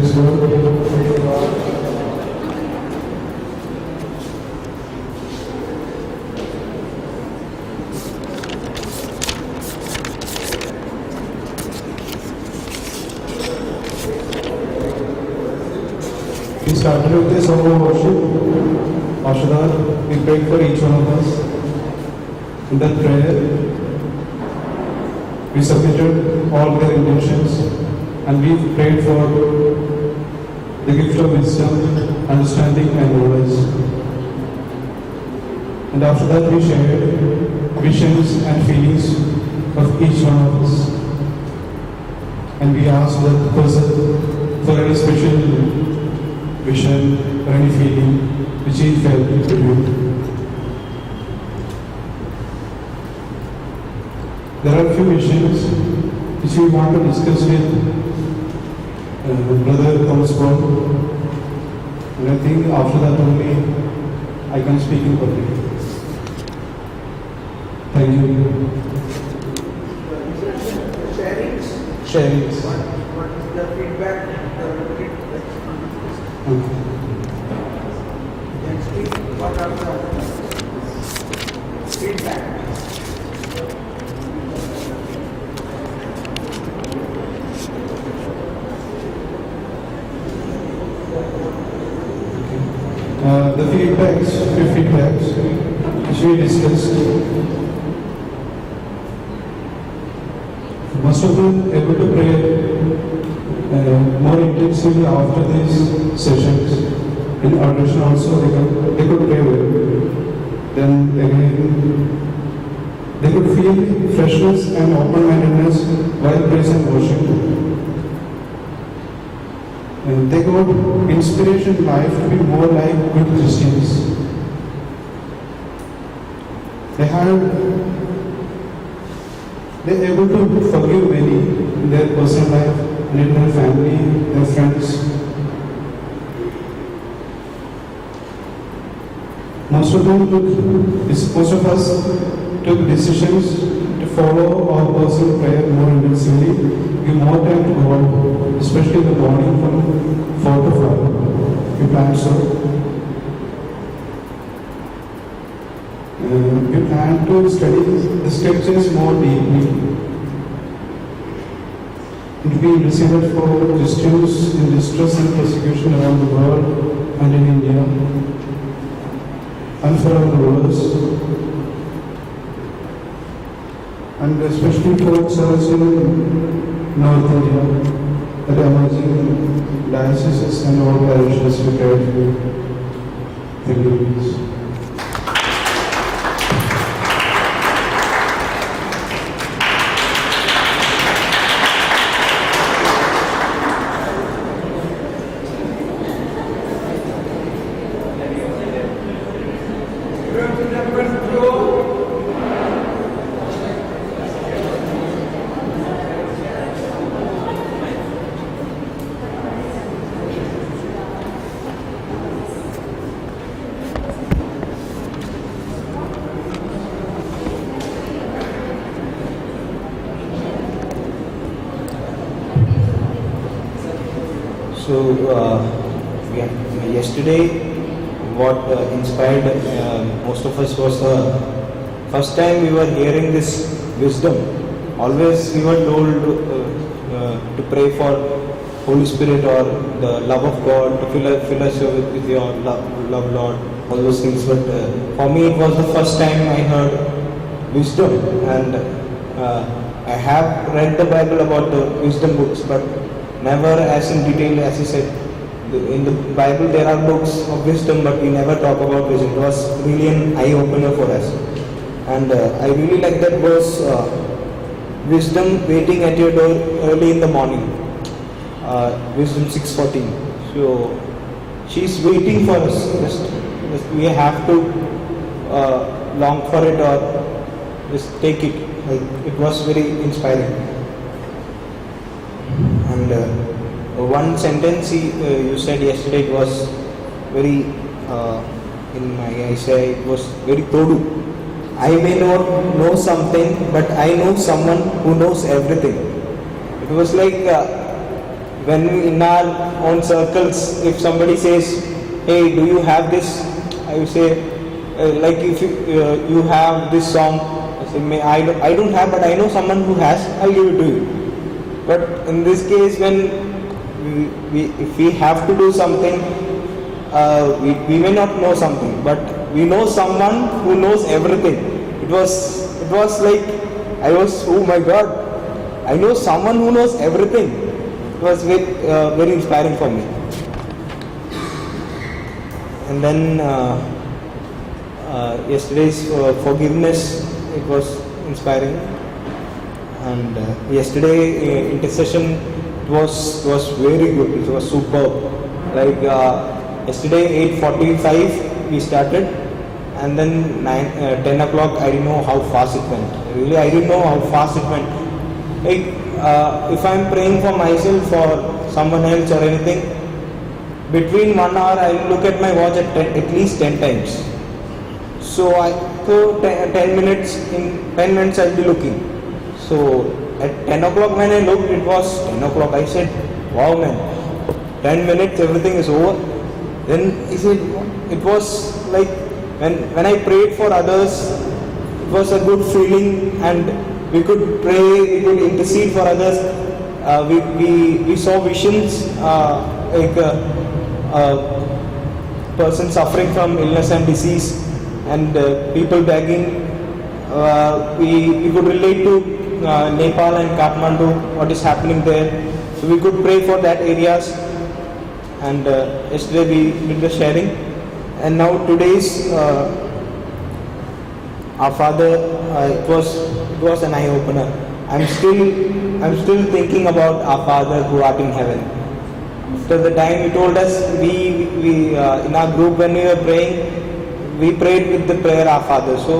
Praise God. We started with a song of worship. After that, we prayed for each one of us. In that prayer, we submitted all their intentions and we prayed for the gift of wisdom, understanding, and knowledge. And after that, we shared visions and feelings of each one of us. And we asked that person for any special vision or any feeling which he felt to do. There are a few visions which we want to discuss with Brother Thomas Paul, and I think after that only I can speak in public. Thank you. Sharings. What is the feedback? Then speak. What are the feedback? The feedbacks which we discussed, most of them able to pray more intensively after these sessions. In adoration also they could pray well. Then again, they could feel freshness and open-mindedness while praise and worship. And they got inspiration in life to be more like good Christians. They're able to forgive many in their personal life and in their family, their friends. Most of us took decisions to follow our personal prayer more intensively, give more time to God, especially in the morning from 4 to 5. We plan so. We plan to study the scriptures more deeply. It will be received for Christians in distress and persecution around the world and in India and for our rulers, and especially for church in North India, the emerging dioceses and all parishes prepared for pilgrimages. So, yesterday, what inspired most of us was the first time we were hearing this wisdom. Always we were told to pray for Holy Spirit or the love of God, to fill us with your love, Lord, all those things. But for me, it was the first time I heard wisdom, and I have read the Bible about the wisdom books, but never as in detail as he said. In the Bible there are books of wisdom, but we never talk about wisdom. It was really an eye-opener for us. And I really like that verse, wisdom waiting at your door early in the morning. Wisdom 6:14. So she's waiting for us. Just we have to long for it or just take it. It was very inspiring. And one sentence you said yesterday, it was very, in my eyes, it was very todu. I may not know something, but I know someone who knows everything. It was like when in our own circles, if somebody says, "Hey, do you have this?" I would say, like if you have this song, I say, I don't have, but I know someone who has. I'll give it to you. But in this case, when if we have to do something, we may not know something, but we know someone who knows everything. It was like I was, oh my God, I know someone who knows everything. It was very inspiring for me. And then yesterday's forgiveness, it was inspiring. And yesterday intercession, it was very good. It was superb. Like yesterday 8:45 we started, and then 10 o'clock I didn't know how fast it went. Really, I didn't know how fast it went. Like if I'm praying for myself or someone else or anything, between 1 hour I'll look at my watch at least 10 times. So 10 minutes, in 10 minutes I'll be looking. So at 10 o'clock when I looked, it was 10 o'clock. I said, wow man, 10 minutes, everything is over. Then he said, it was like when I prayed for others, it was a good feeling, and we could pray, we could intercede for others. We saw visions, like person suffering from illness and disease, and people begging. We could relate to Nepal and Kathmandu, what is happening there. So we could pray for that areas. And yesterday we did the sharing. And now today's Our Father, it was an eye opener. I'm still thinking about Our Father who art in heaven. After the time he told us, we in our group when we were praying, we prayed with the prayer Our Father. So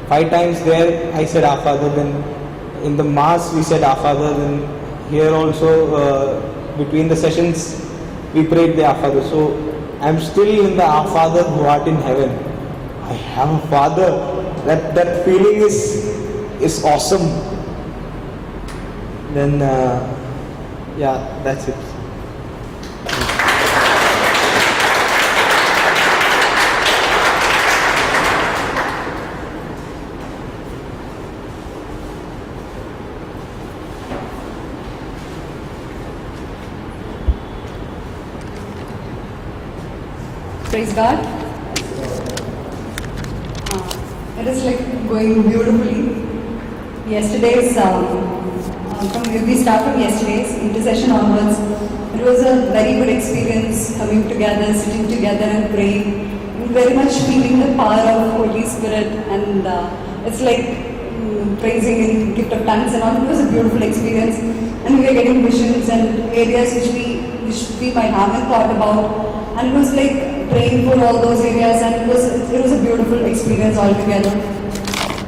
5 times there I said Our Father. Then in the Mass we said Our Father. Then here also between the sessions we prayed the Our Father. So I'm still in the Our Father who art in heaven. I have a Father. That feeling is awesome. Then yeah, that's it. Praise God. It is like going beautifully. Yesterday's, we start from yesterday's intercession onwards. It was a very good experience coming together, sitting together and praying, and very much feeling the power of Holy Spirit, and it's like praising in gift of tongues and all. It was a beautiful experience, and we were getting visions and areas which we might haven't thought about. And it was like praying for all those areas, and it was a beautiful experience altogether.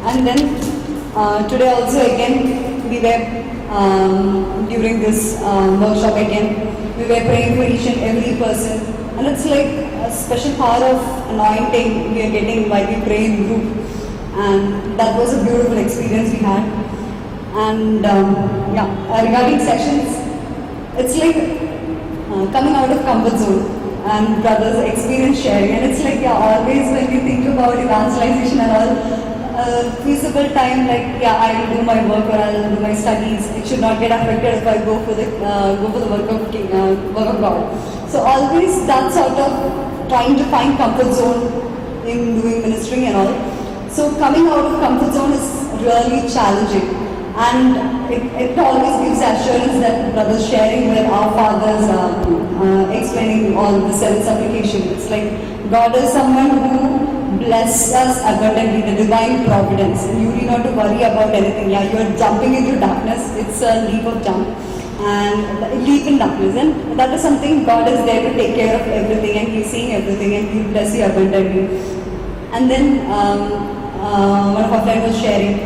And then today also again we were during this workshop again we were praying for each and every person, and it's like a special power of anointing we are getting while we pray in group, and that was a beautiful experience we had. And regarding sessions, it's like coming out of comfort zone and brothers experience sharing, and it's like always when we think about evangelization and all, feasible time, like I'll do my work or I'll do my studies, it should not get affected if I go for the work of God. So always that sort of trying to find comfort zone in doing ministry and all. So coming out of comfort zone is really challenging, and it always gives assurance that brothers sharing with our fathers, explaining all the sense application. It's like God is someone who blesses us abundantly, the divine providence. You need not to worry about anything. Yeah, you are jumping into darkness. It's a leap of jump, and leap in darkness, and that is something God is there to take care of everything, and He's seeing everything, and He will bless you abundantly. And then one of our friends was sharing.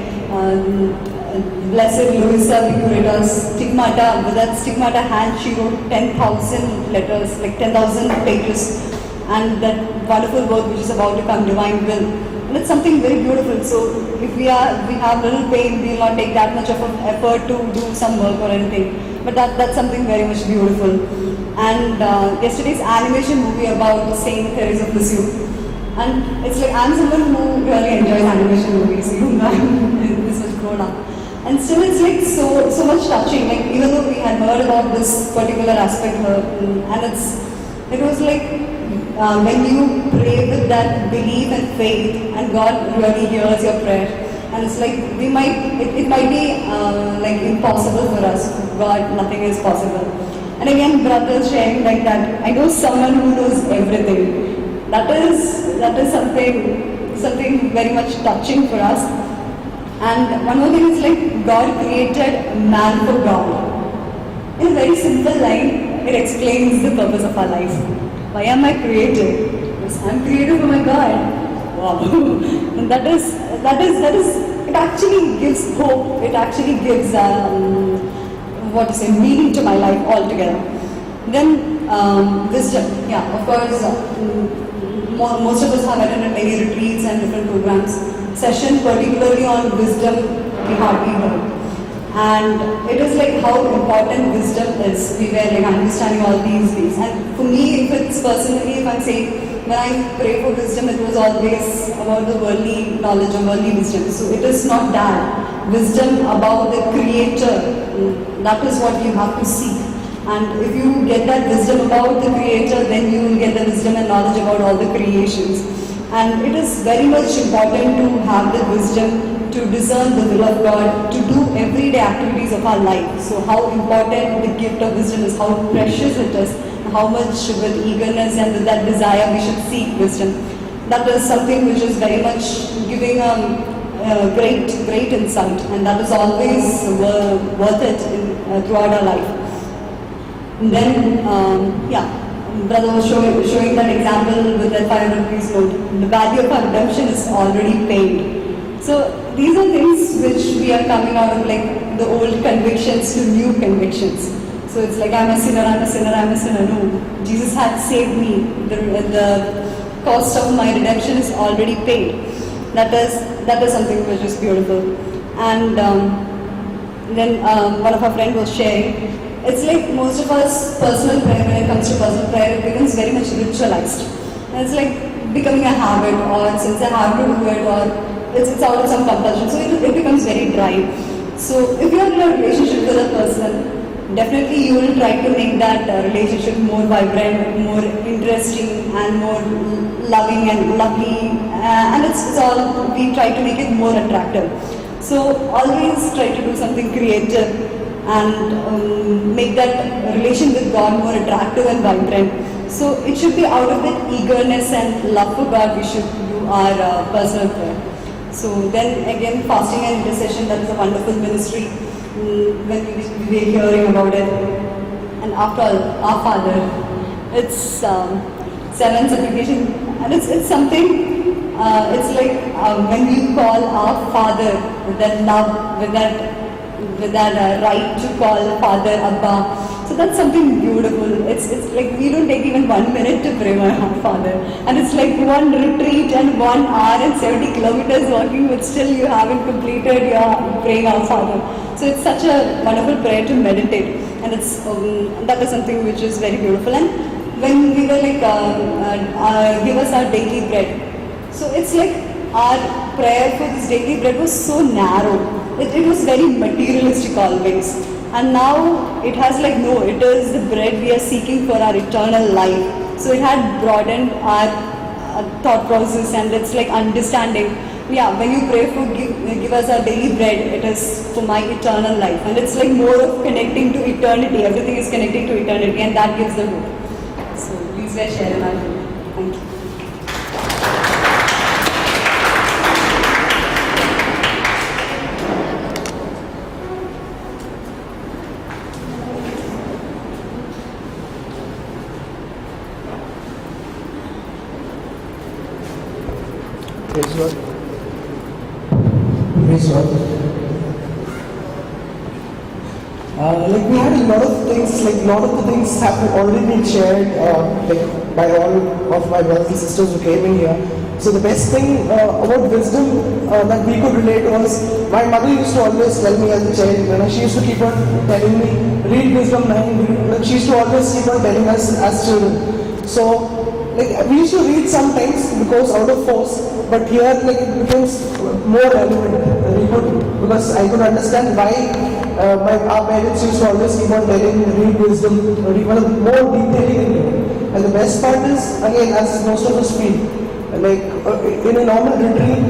Blessed Louisa Vicurita's stigmata. With that stigmata hand, she wrote 10,000 letters, like 10,000 pages, and that wonderful work which is about to come, Divine Will. and it's something very beautiful. So if we have little pain, we will not take that much of an effort to do some work or anything. But that's something very much beautiful. And yesterday's animation movie about Saint Teresa of Lisieux. And it's like I'm someone who really enjoys animation movies, even though I'm this much grown up. And still it's like so much touching. Like even though we had heard about this particular aspect, and it was like when you pray with that belief and faith, and God really hears your prayer. And it's like it might be like impossible for us. God, nothing is possible. And again, brothers sharing like that. I know someone who knows everything. That is something very much touching for us. And one more thing is like God created man for God. In a very simple line, it explains the purpose of our life. Why am I created? Because I'm created for my God. Wow. And that is it actually gives hope. It actually gives meaning to my life altogether. Then wisdom. Yeah, of course. Most of us have attended many retreats and different programs. Session particularly on wisdom we hardly heard. And it is like how important wisdom is. We were like understanding all these things. And for me, if it's personally, if I'm saying, when I pray for wisdom, it was always about the worldly knowledge or worldly wisdom. So it is not that. Wisdom about the Creator, that is what you have to seek. And if you get that wisdom about the Creator, then you will get the wisdom and knowledge about all the creations. And it is very much important to have the wisdom to discern the will of God, to do everyday activities of our life. So how important the gift of wisdom is, how precious it is, how much with eagerness and with that desire we should seek wisdom. That is something which is very much giving great insight, and that is always worth it throughout our life. And then, brother was showing that example with that 500 rupees note. The value of our redemption is already paid. So these are things which we are coming out of, like the old convictions to new convictions. So it's like I'm a sinner, I'm a sinner, I'm a sinner. No, Jesus had saved me. The cost of my redemption is already paid. That is something which is beautiful. And then one of our friends was sharing. It's like most of us personal prayer, when it comes to personal prayer, it becomes very much ritualized. And it's like becoming a habit, or since I have to do it, or it's out of some compulsion. So it becomes very dry. So if you are in a relationship with a person, definitely you will try to make that relationship more vibrant, more interesting, and more loving and lovely. And it's all, we try to make it more attractive. So always try to do something creative and make that relation with God more attractive and vibrant. So it should be out of that eagerness and love for God we should do our personal prayer. So then again, fasting and intercession, that is a wonderful ministry. When we were hearing about it. And after all, our Father, it's seven supplication, and it's something, it's like when you call our Father with that love, with that right to call Father Abba. So that's something beautiful. It's like we don't take even 1 minute to pray my Father. And it's like one retreat and 1 hour and 70 kilometers walking, but still you haven't completed your praying our Father. So it's such a wonderful prayer to meditate. And it's that is something which is very beautiful. And when we were like, give us our daily bread. So it's like our prayer for this daily bread was so narrow. It was very materialistic always. And now it has like, no, it is the bread we are seeking for our eternal life. So it had broadened our thought process, and it's like understanding. Yeah, when you pray for give us our daily bread, it is for my eternal life. And it's like more of connecting to eternity. Everything is connecting to eternity, and that gives the hope. So please share in our hope. Thank you. Praise God. Praise God. Like we had a lot of things, like lot of the things have already been shared like by all of my brothers and sisters who came in here. So the best thing about wisdom that we could relate was, my mother used to always tell me as a child, she used to keep on telling me, read Wisdom 9, she used to always keep on telling us as children. So like we used to read sometimes because out of force, but here like it becomes more relevant. Because I could understand why our parents used to always keep on telling, read wisdom, read more detailing into it. And the best part is, again, as most of us feel, like in a normal retreat,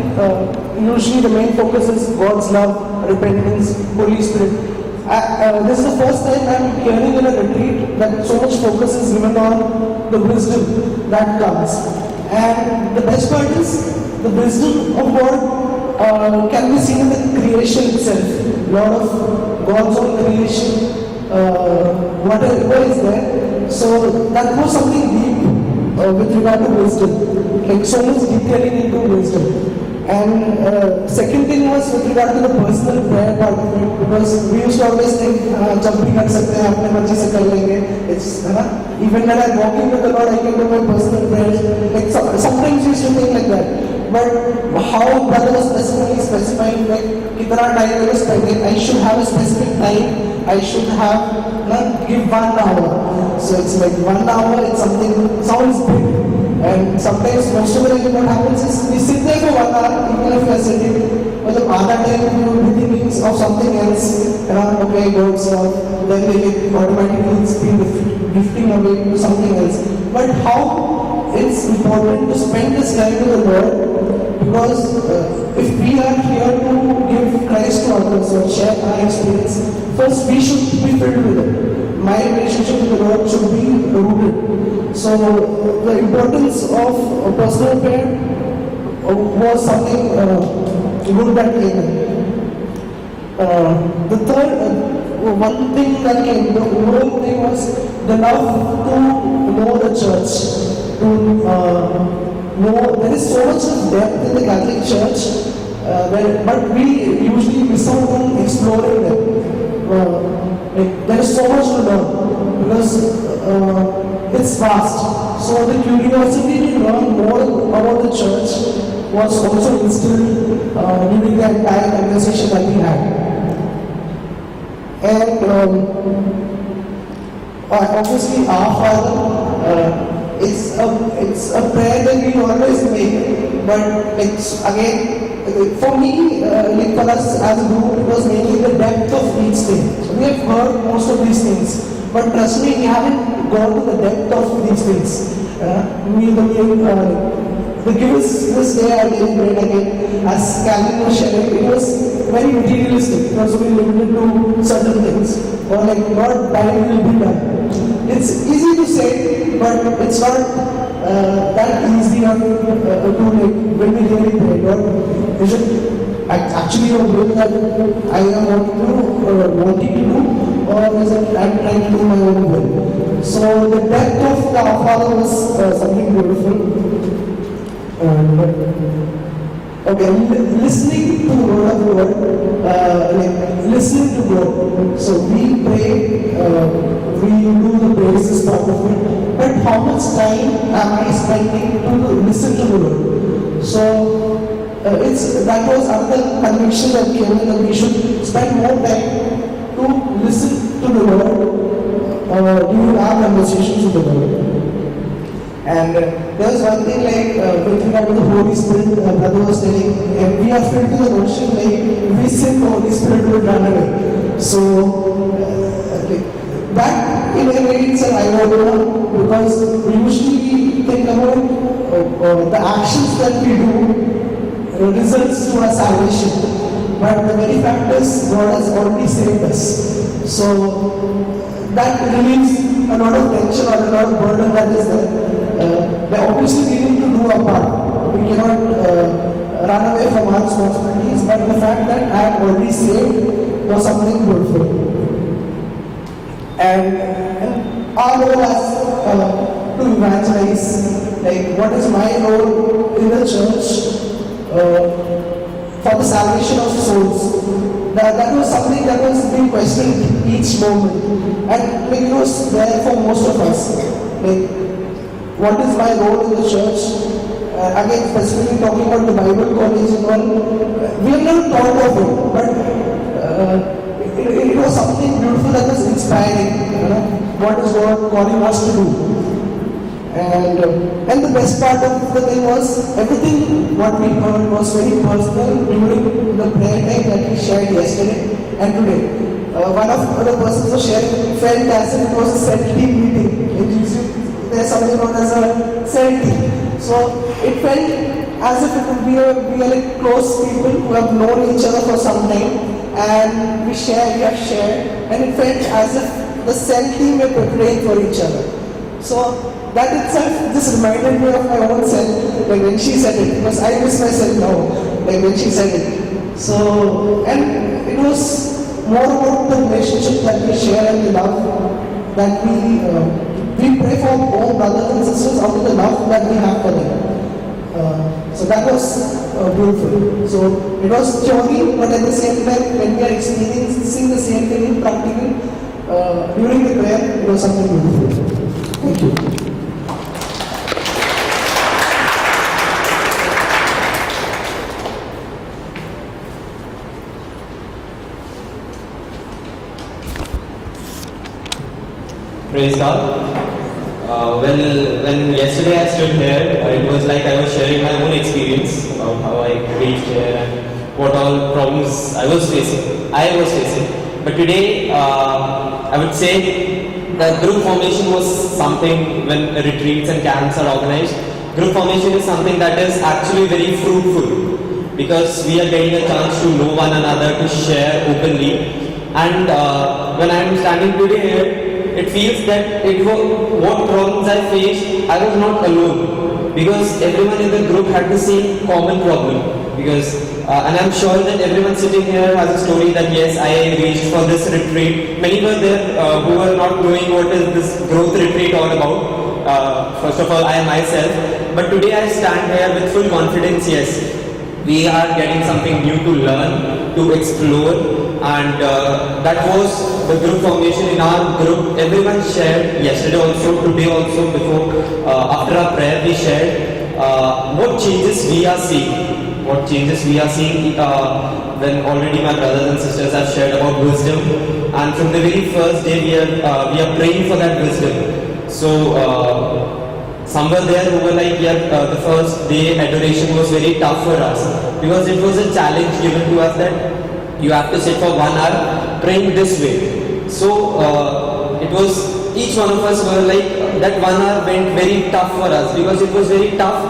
usually the main focus is God's love, repentance, Holy Spirit. This is the first time I'm hearing in a retreat that so much focus is given on the wisdom that comes. And the best part is, the wisdom of God can be seen in the creation itself. A lot of God's own creation, whatever is there. So that was something deep with regard to wisdom, like so much detailing into wisdom. And second thing was with regard to the personal prayer part of it, because we used to always think, जब भी कर सकते हैं अपने मर्जी से कर लेंगे. It's even when I'm walking with the Lord, I can do my personal prayers. Like sometimes you used to think like that. But how brother was specifically specifying like कितना time I was spending, I should have a specific time. I should have give 1 hour. So it's like 1 hour. It's something sounds big. And sometimes most of the time what happens is we sit there for 1 hour, even if we are sitting, but the other time we will be thinking of something else, okay, God stuff, then they automatically be drifting away to something else. But how it's important to spend this time with the Lord, because if we are here to give Christ to others or share our experience, first we should be filled with it. My relationship with the Lord should be rooted. So the importance of personal prayer was something good that came in. The third, one thing that came, the overall thing was the love to know the church, to know, there is so much of depth in the Catholic Church, but we usually miss out on exploring them. There is so much to learn, because it's vast. So the curiosity to learn more about the church was also instilled during the entire conversation that we had. And obviously our Father, it's a prayer that we always make, but it's again, for me, like for us as a group, it was mainly the depth of each thing. So we have heard most of these things, but trust me, we haven't gone to the depth of these things. The givers this day are getting bread again, as Calvin was sharing, it was very materialistic. It was very limited to certain things, or like God died will be done. It's easy to say, but it's not that easy to like when we really pray. God, is it actually you're doing that I am wanting to do, or is it I'm trying to do my own will? So the depth of the Our Father was something beautiful. Okay, listening to the word of God, like listening to God. So we pray, we do the praises part of it, but how much time am I spending to listen to the Lord? So that was another conviction that came in, that we should spend more time to listen to the Lord during our conversations with the Lord. And there was one thing like with regard to the Holy Spirit, brother was telling, we are filled to the notion like if we sin, the Holy Spirit will run away. So that in a way it's an eye-opener, because we usually think about the actions that we do results to our salvation. But the very fact is God has already saved us. So that relieves a lot of tension or a lot of burden that is there. Obviously we need to do our part. We cannot run away from our responsibilities, but the fact that I am already saved was something beautiful. And our role as to evangelize, like what is my role in the church for the salvation of souls. That was something that was being questioned each moment. and like, he was there for most of us. Like, what is my role in the church? Again, specifically talking about the Bible college and all, we have never thought of it, but it was something beautiful that was inspiring. What is God calling us to do? And the best part of the thing was everything what we heard was very personal during the prayer time that we shared yesterday and today. One of the persons was sharing felt as if it was a cell team meeting. In Jesus, there's something known as a cell team. So it felt as if it would be a like close people who have known each other for some time, and we have shared, and it felt as if the cell team were preparing for each other. So that itself just reminded me of my own self, like when she said it, because I miss myself now, like when she said it. So, and it was more about the relationship that we share and the love that we pray for all brothers and sisters out of the love that we have for them. So that was beautiful. So it was journey, but at the same time, when we are experiencing the same thing in practical, during the prayer, it was something beautiful. Thank you. Praise God. When yesterday I stood here, it was like I was sharing my own experience about how I reached here and what all problems I was facing. But today, I would say that group formation was something when retreats and camps are organized. Group formation is something that is actually very fruitful because we are getting a chance to know one another, to share openly. And when I am standing today here, it feels that what problems I faced, I was not alone because everyone in the group had the same common problem. Because and I'm sure that everyone sitting here has a story that yes, I reached for this retreat. Many were there who were not knowing what is this growth retreat all about. First of all, I myself. But today I stand here with full confidence. Yes, we are getting something new to learn, to explore. And that was the group formation in our group. Everyone shared yesterday also, today also, after our prayer we shared what changes we are seeing. When already my brothers and sisters have shared about wisdom, and from the very first day we are praying for that wisdom. So some were there who were like, the first day adoration was very tough for us because it was a challenge given to us that you have to sit for 1 hour praying this way. So it was, each one of us were like, that 1 hour went very tough for us because it was very tough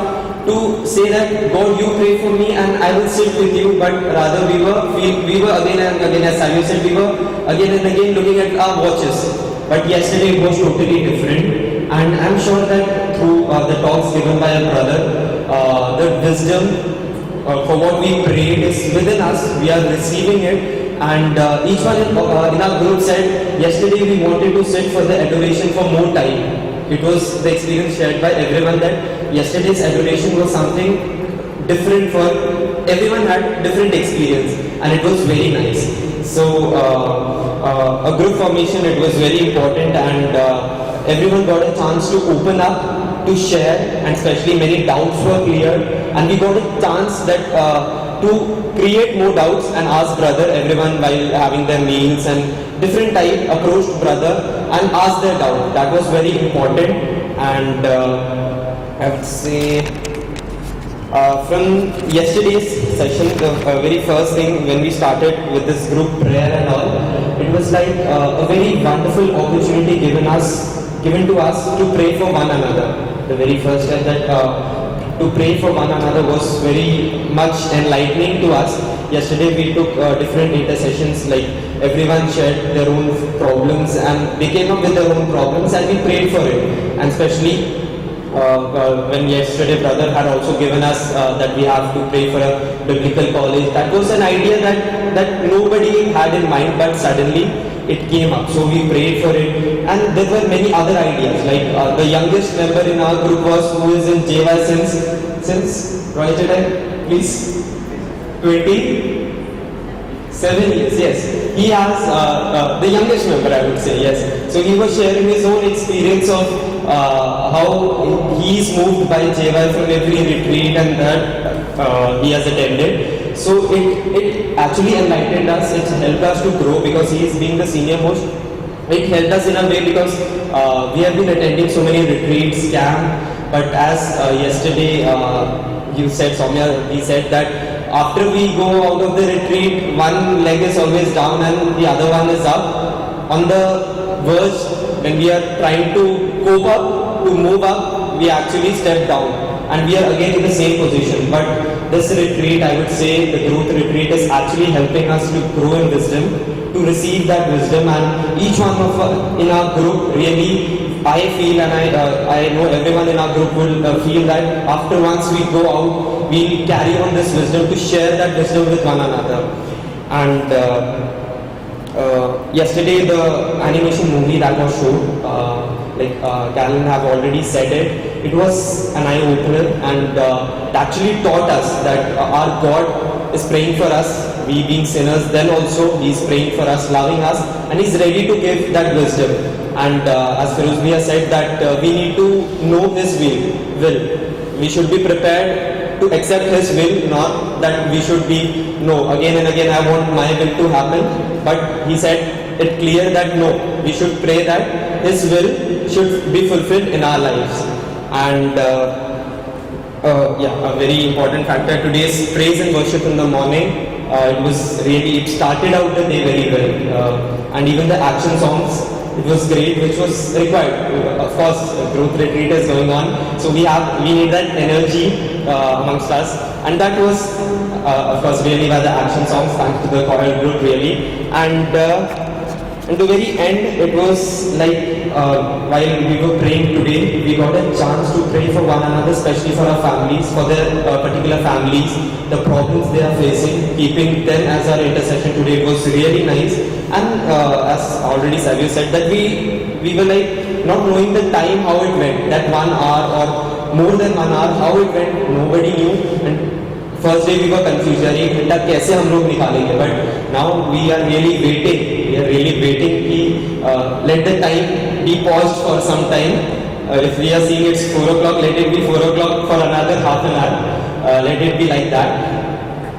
to say that God, you pray for me and I will sit with you, but rather we were again and again, as Samuel said, we were again and again looking at our watches. But yesterday it was totally different, and I'm sure that through the talks given by our brother, the wisdom for what we prayed is within us, we are receiving it, and each one in our group said, yesterday we wanted to sit for the adoration for more time. It was the experience shared by everyone that yesterday's adoration was something different for everyone, had different experience, and it was very nice. So a group formation, it was very important, and everyone got a chance to open up, to share, and especially many doubts were cleared, and we got a chance that to create more doubts and ask brother, everyone while having their meals and different type approached brother and asked their doubt. That was very important, and I would say from yesterday's session, the very first thing when we started with this group prayer and all, it was like a very wonderful opportunity given to us to pray for one another. The very first step that to pray for one another was very much enlightening to us. Yesterday we took different intercessions, like everyone shared their own problems and they came up with their own problems and we prayed for it. And especially when yesterday brother had also given us that we have to pray for a biblical college. That was an idea that nobody had in mind, but suddenly it came up. So we prayed for it, and there were many other ideas. Like the youngest member in our group who is in JY since Roy, please, 27 years. Yes, he has the youngest member, I would say, yes. So he was sharing his own experience of how he is moved by JY from every retreat and that he has attended. So it actually enlightened us, it helped us to grow because he is being the senior most. It helped us in a way because we have been attending so many retreats, camp, but as yesterday you said, Soumya, he said that after we go out of the retreat, one leg is always down and the other one is up. On the verge, when we are trying to cope up, to move up, we actually step down and we are again in the same position. But this retreat, I would say, the growth retreat is actually helping us to grow in wisdom, to receive that wisdom, and each one of us in our group really, I feel and I know everyone in our group will feel that after once we go out, we'll carry on this wisdom to share that wisdom with one another. And yesterday the animation movie that was shown, Callan have already said it, it was an eye-opener and it actually taught us that our God is praying for us, we being sinners, then also He is praying for us, loving us, and He's ready to give that wisdom. And as Feroz Bhaiya said that we need to know His will. We should be prepared to accept His will, not that we should be, no, again and again I want my will to happen. But He said it clear that no, we should pray that His will should be fulfilled in our lives. And a very important factor today is praise and worship in the morning. It started out the day very well. And even the action songs, it was great, which was required. Of course, growth retreat is going on, so we need that energy amongst us, and that was, of course, really by the action songs. Thanks to the choral group, really. And at the very end, it was like while we were praying today, we got a chance to pray for one another, especially for our families, for their particular families, the problems they are facing, keeping them as our intercession today. It was really nice. And as already Savio said, that we were like not knowing the time how it went, that 1 hour or more than 1 hour, how it went, nobody knew. And first day we were confused, यार ये घंटा कैसे हम लोग निकालेंगे? But now we are really waiting. We are really waiting कि let the time be paused for some time. If we are seeing it's 4 o'clock, let it be 4 o'clock for another half an hour. Let it be like that.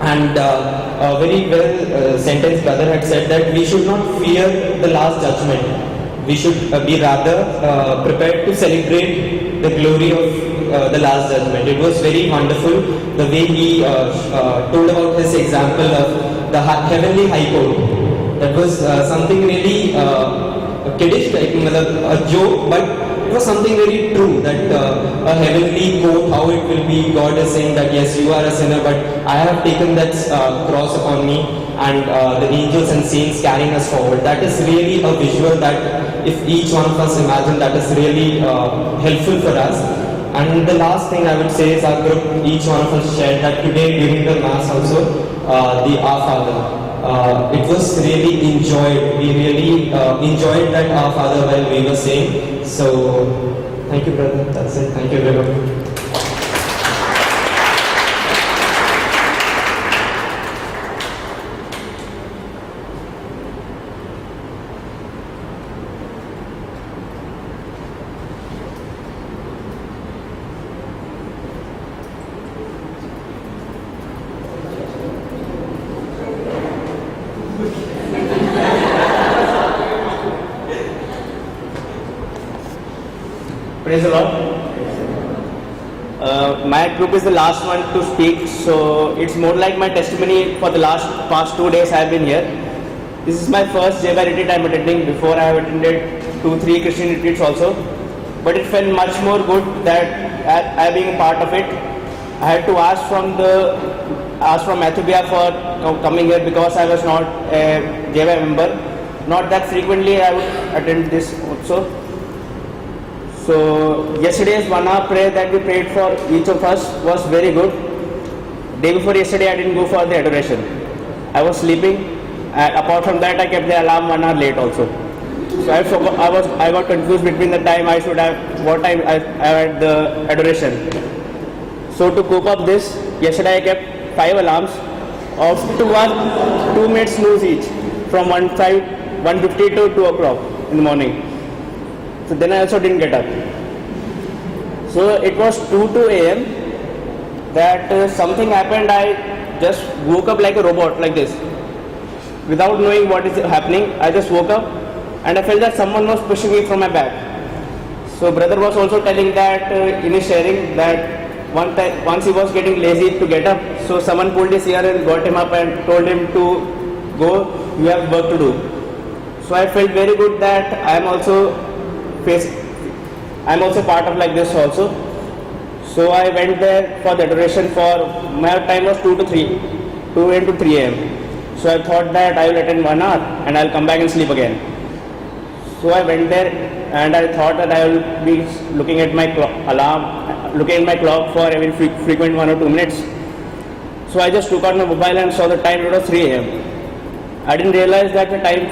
And a very well sentenced brother had said that we should not fear the last judgment. We should be rather prepared to celebrate the glory of the last judgment. It was very wonderful the way he told about his example of the heavenly high court. That was something really kiddish, like a joke, but it was something very true, that a heavenly court, how it will be, God is saying that yes, you are a sinner, but I have taken that cross upon me, and the angels and saints carrying us forward. That is really a visual that if each one of us imagine, that is really helpful for us. And the last thing I would say is our group, each one of us shared that today during the Mass also, the Our Father. It was really enjoyed. We really enjoyed that Our Father while we were saying. So, thank you, brother. That's it. Thank you, everyone. Praise the Lord. My group is the last one to speak, so it's more like my testimony for the past 2 days I have been here. This is my first JY retreat I am attending. Before I have attended 2-3 Christian retreats also, but it felt much more good that I being a part of it. I had to ask from Matthew Bhaiya for coming here because I was not a JY member. Not that frequently I would attend this also. So yesterday's 1 hour prayer that we prayed for each of us was very good. Day before yesterday I didn't go for the adoration. I was sleeping, and apart from that I kept the alarm 1 hour late also. So I got confused between the time I should have, what time I had the adoration. So to cope up this, yesterday I kept 5 alarms of 2 minutes snooze each. from one side 1:50 to 2 o'clock in the morning. So then I also didn't get up. So it was 2 a.m. that something happened. I just woke up like a robot, like this, without knowing what is happening. I just woke up and I felt that someone was pushing me from my back. So brother was also telling that in his sharing that once he was getting lazy to get up, so someone pulled his ear and got him up and told him to go, you have work to do. So I felt very good that I am also part of like this also. So I went there for the adoration. For my time was 2 a.m. to 3 a.m. So I thought that I will attend 1 hour and I'll come back and sleep again. So I went there and I thought that I will be looking at my looking at my clock for every frequent 1 or 2 minutes. So I just took out my mobile and saw the time. It was 3 a.m. I didn't realize that the time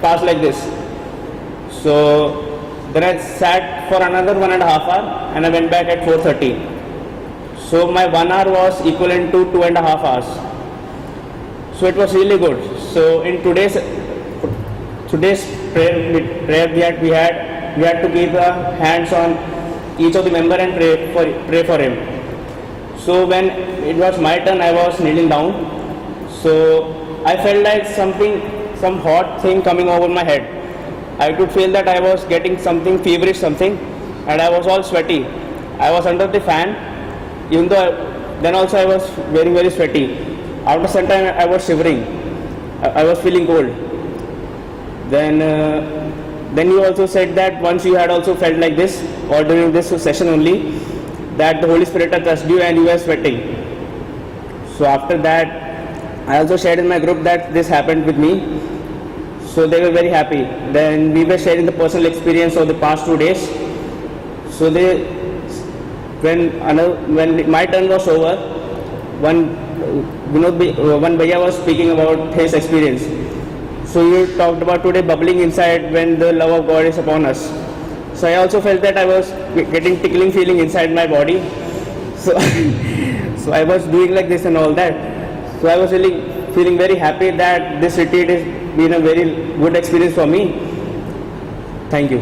passed like this. So then I sat for another 1.5 hours and I went back at 4:30. So my 1 hour was equivalent to 2.5 hours. So it was really good. So in today's prayer that we had to keep our hands on each of the member and pray for him. So when it was my turn, I was kneeling down. So I felt like some hot thing coming over my head. I could feel that I was getting something feverish, and I was all sweaty. I was under the fan, even though then also I was very, very sweaty. After some time, I was shivering. I was feeling cold. Then you also said that once you had also felt like this, or during this session only, that the Holy Spirit had touched you and you were sweating. So after that, I also shared in my group that this happened with me. So they were very happy. Then we were sharing the personal experience of the past 2 days. So when my turn was over, one Bhaiya was speaking about his experience. So you talked about today bubbling inside when the love of God is upon us. So I also felt that I was getting tickling feeling inside my body. So, so I was doing like this and all that. So I was really feeling very happy that this retreat has been a very good experience for me. Thank you.